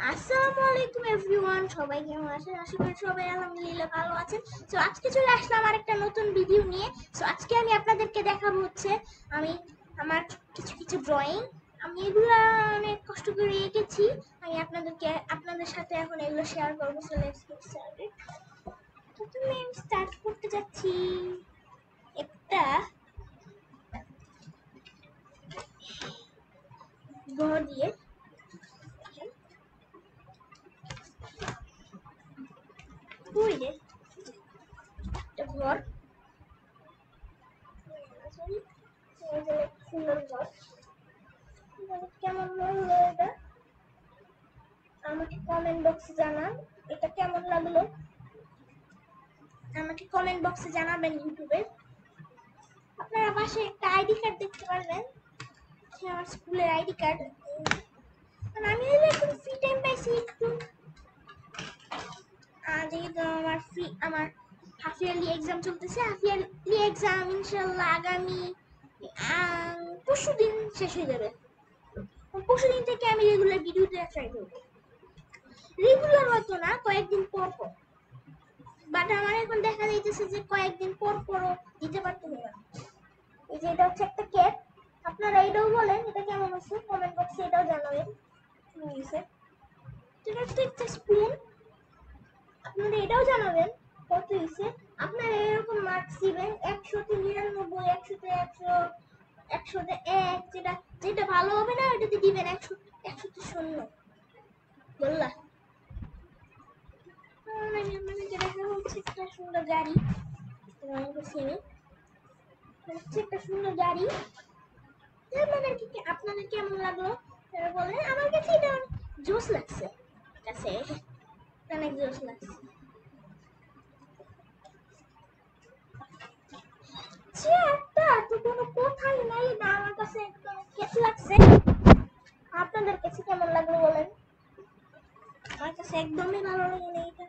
আসসালামু আলাইকুম এভরিওয়ান, সবাই কেমন আছেন? আশা করি সবাই আলহামদুলিল্লাহ ভালো আছেন। সো আজকে চলে আসলাম আরেকটা নতুন ভিডিও নিয়ে। সো আজকে আমি আপনাদেরকে দেখাবো হচ্ছে আমি আমার কিছু কিছু ড্রয়িং, আমি এগুলা অনেক কষ্ট করে এঁকেছি। আমি আপনাদের সাথে এখন এগুলো শেয়ার করবো। So let's get started. প্রথমে আমি স্টার্ট করতে যাচ্ছি একটা ঘর দিয়ে। বুঝলে একটা ঘর, সুন্দর ঘর। কেমন লাগলো এটা আমাকে কমেন্ট বক্সে জানান। এটা কেমন লাগলো আমাকে কমেন্ট বক্সে জানাবেন। ইউটিউবে আপনারা পাশে একটা আইডি কার্ড দেখতে পারবেন, আমার স্কুলের আইডি কার্ড। আমি এখন ফ্রি টাইম পাইছি একটু, যেহেতু আমার হাফ ইয়ারলি এক্সাম চলতেছে। হাফ ইয়ারলি এক্সাম ইনশাল্লাহ আগামী পরশু দিন শেষ হয়ে যাবে। পরশু দিন থেকে আমি রেগুলার ভিডিও দেওয়া ট্রাই করবো। রেগুলার হয়তো না, কয়েকদিন পর পর। বাট আমার এখন দেখা যাইতেছে যে কয়েকদিন পর পরও দিতে পারতেছে না। এই যে এটা হচ্ছে একটা কেক, আপনারা এটাও বলেন এটা কেমন হচ্ছে, কমেন্ট বক্সে এটাও জানাবেন। এটা হচ্ছে একটা স্পুন, আপনারা এটাও জানাবেন কত হয়েছে। আপনারা এরকম মার্কস দিবেন 100-তে 99, 100-তে 100, 100-তে 1, যেটা যেটা ভালো হবে না ওটাতে দিবেন 100-তে 0 বললা। আমি আপনাদেরকে দেখাবো হচ্ছে একটা সুন্দর গাড়ি। একটা সুন্দর গাড়ি। আপনাদের কেমন লাগলো বলেন। আমার কাছে এটা জোস লাগছে, কাছে অনেক জোস লাগছে। চেয়ারটা তো কোনো কথাই নাই না, আমার কাছে একদম কেস লাগছে। আপনাদের কাছে কেমন লাগলো বলেন। আমার কাছে একদমই ভালো লাগে না এটা।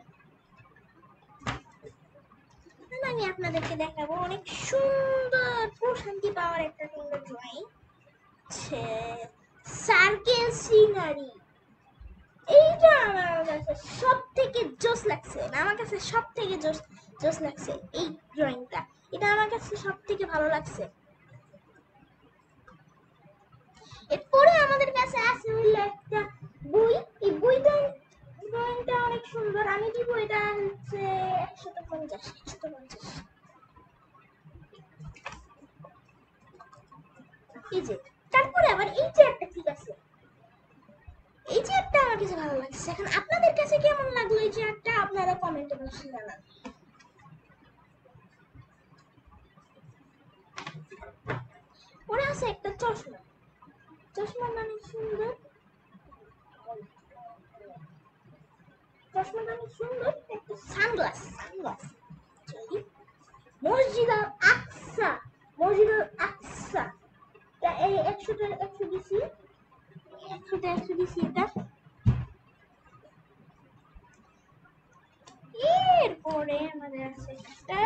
আমি আপনাদেরকে দেখাবো অনেক সুন্দর প্রশান্তি পাওয়ার একটা সুন্দর ড্রয়িং, সার্কেল সিনারি। এইটা আমার কাছে সব থেকে জোস লাগছে, আমার কাছে সব থেকে জোস জোস লাগছে এই ড্রয়িংটা। এটা আমার কাছে সব থেকে ভালো লাগছে। এরপরে আমাদের কাছে আছে হইলো একটা বই। এই বইটা ড্রয়িংটা অনেক সুন্দর। আমি দিব এটা হচ্ছে 150। এই যে তারপরে আবার এই চেয়ারটা ঠিক আছে, এই চেয়ারটা আমার কাছে ভালো লাগছে। এখন আপনাদের কাছে কেমন লাগলো এই চেয়ারটা আপনারা কমেন্টে বসে জানান। পরে আছে একটা চশমা, চশমাটা অনেক সুন্দর, চশমাটা অনেক সুন্দর। একটা সানগ্লাস, মসজিদ আল আকসা, মসজিদ আল আকসা। এই 100-তে 100 দিছি, 100-তে 100 দিছি এটা। এরপরে আমাদের আছে একটা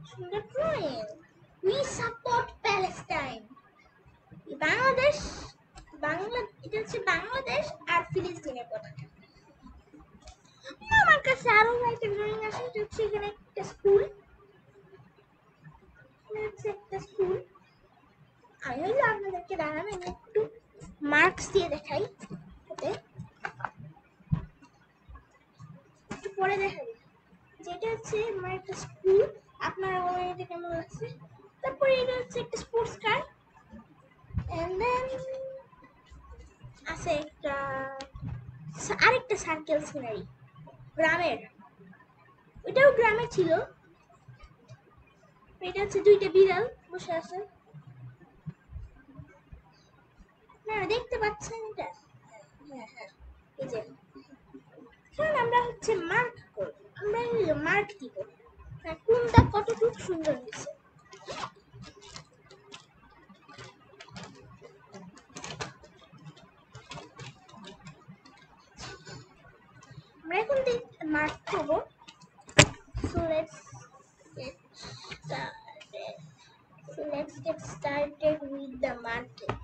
সুন্দর drawing, we support Palestine. Bangladesh, এটা হচ্ছে বাংলাদেশ আর ফিলিস্তিনের পতাকা। আমার কাছে আরো একটা ড্রয়িং আছে, এটা হচ্ছে এখানে একটা স্কুল, একটা স্কুল। আমি হইলে আপনাদেরকে দাঁড়ানো একটু মার্কস দিয়ে দেখাই, ওতে একটু পরে দেখাবো। যেটা হচ্ছে আমার একটা স্কুল, আপনারা বলেন এটা কেমন লাগছে। তারপরে এটা হচ্ছে একটা স্পোর্টস কার, এন্ড দেন আছে একটা আরেকটা সার্কেল সিনারি গ্রামের, ওইটাও গ্রামে ছিল। এটা হচ্ছে দুইটা বিড়াল বসে আছে, আপনারা দেখতে পাচ্ছেন এটা। হ্যাঁ হ্যাঁ, এই যে আমরা হচ্ছে মার্ক করব, আমরা মার্ক দিব কোনটা কতটুকু সুন্দর হয়েছে। আমরা এখন মার্ক করব। So let's get started with the marking.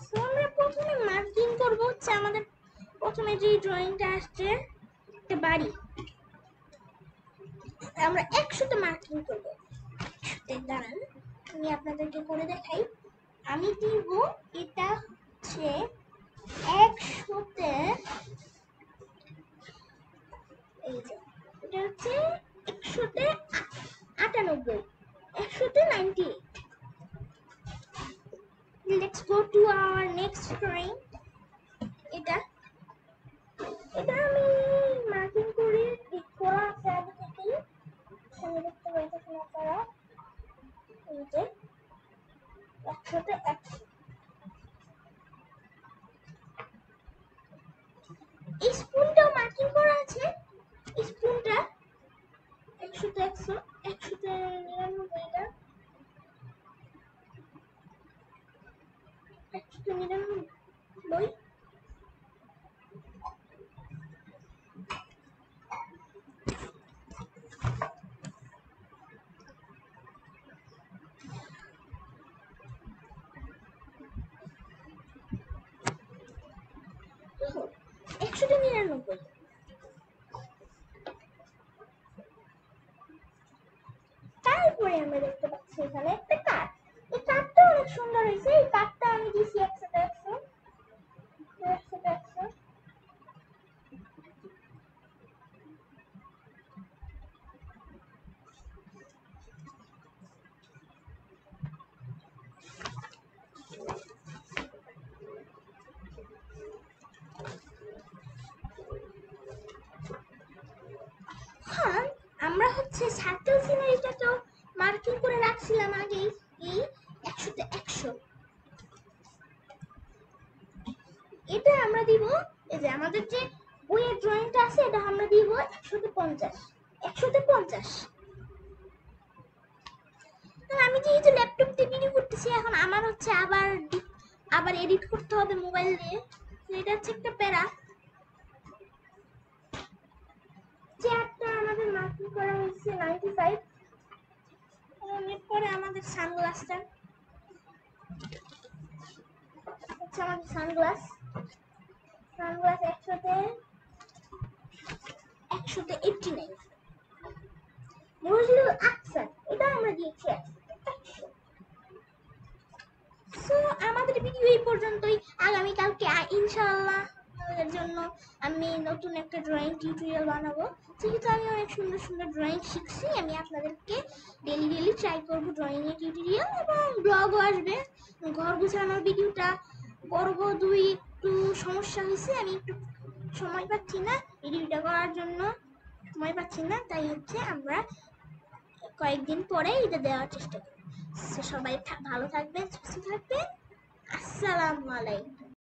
So আমরা প্রথমে মার্কিং করব হচ্ছে আমাদের প্রথমে যে ড্রয়িংটা আসছে একটা বাড়ি, আমরা 100তে মার্কিং করবো। 100তে দাঁড়ান আমি আপনাদেরকে করে দেখাই। আমি দিব এটা হচ্ছে 100তে, এই যে এটা হচ্ছে 100তে 98, 100তে 98। Let's go to our next drawing. এটা আমি মার্কিং করে করা আছে আগে থেকেই, এখানে দেখতে পাইতেছেন আপনারা। এই যে 100তে 100, এই স্পুনটাও মার্কিং করা আছে। স্পুনটা 100তে 100, 100তে 99, এটা 100তে 99। তারপরে আমরা দেখতে পাচ্ছি এখানে একটা কাঠ। এই কাঠটা অনেক সুন্দর হয়েছে। এই কাঠটা আমি দিয়েছি 100তে 100, 100তে 100। হ্যাঁ, আমরা হচ্ছে সার্কেল সিনারিটা তো মার্কিং করে রাখছিলাম আগেই, এই 100তে 100। এটা আমরা দিব, এই যে আমাদের যে বইয়ের ড্রয়িংটা আছে এটা আমরা দিব 100তে 50, 100তে 50। আমি যেহেতু ল্যাপটপ দিয়ে ভিডিও করতেছি, এখন আমার হচ্ছে আবার এডিট করতে হবে মোবাইল দিয়ে। এটা হচ্ছে একটা প্যারা। চেয়ারটা আমাদের মার্কিং করা হয়েছে 95। এরপরে আমাদের সানগ্লাসটা হচ্ছে আমাদের সানগ্লাস 100তে 89। নজরুল আকসার, এটা আমরা দিয়েছি 100। সো আমাদের ভিডিও এই পর্যন্তই। আগামীকালকে ইনশাআল্লাহ আপনাদের জন্য আমি নতুন একটা ড্রয়িং টিউটোরিয়াল বানাবো। যেহেতু আমি অনেক সুন্দর সুন্দর ড্রয়িং শিখছি, আমি আপনাদেরকে ডেলি ট্রাই করবো ড্রয়িং এর টিউটোরিয়াল, এবং ব্লগও আসবে। ঘর গুছানোর ভিডিওটা করব, একটু সমস্যা হয়েছে, আমি একটু সময় পাচ্ছি না ভিডিওটা করার জন্য, সময় পাচ্ছি না, তাই হচ্ছে আমরা কয়েকদিন পরে এটা দেওয়ার চেষ্টা করি। সবাই ভালো থাকবেন, সুস্থ থাকবেন। আসসালামু আলাইকুম।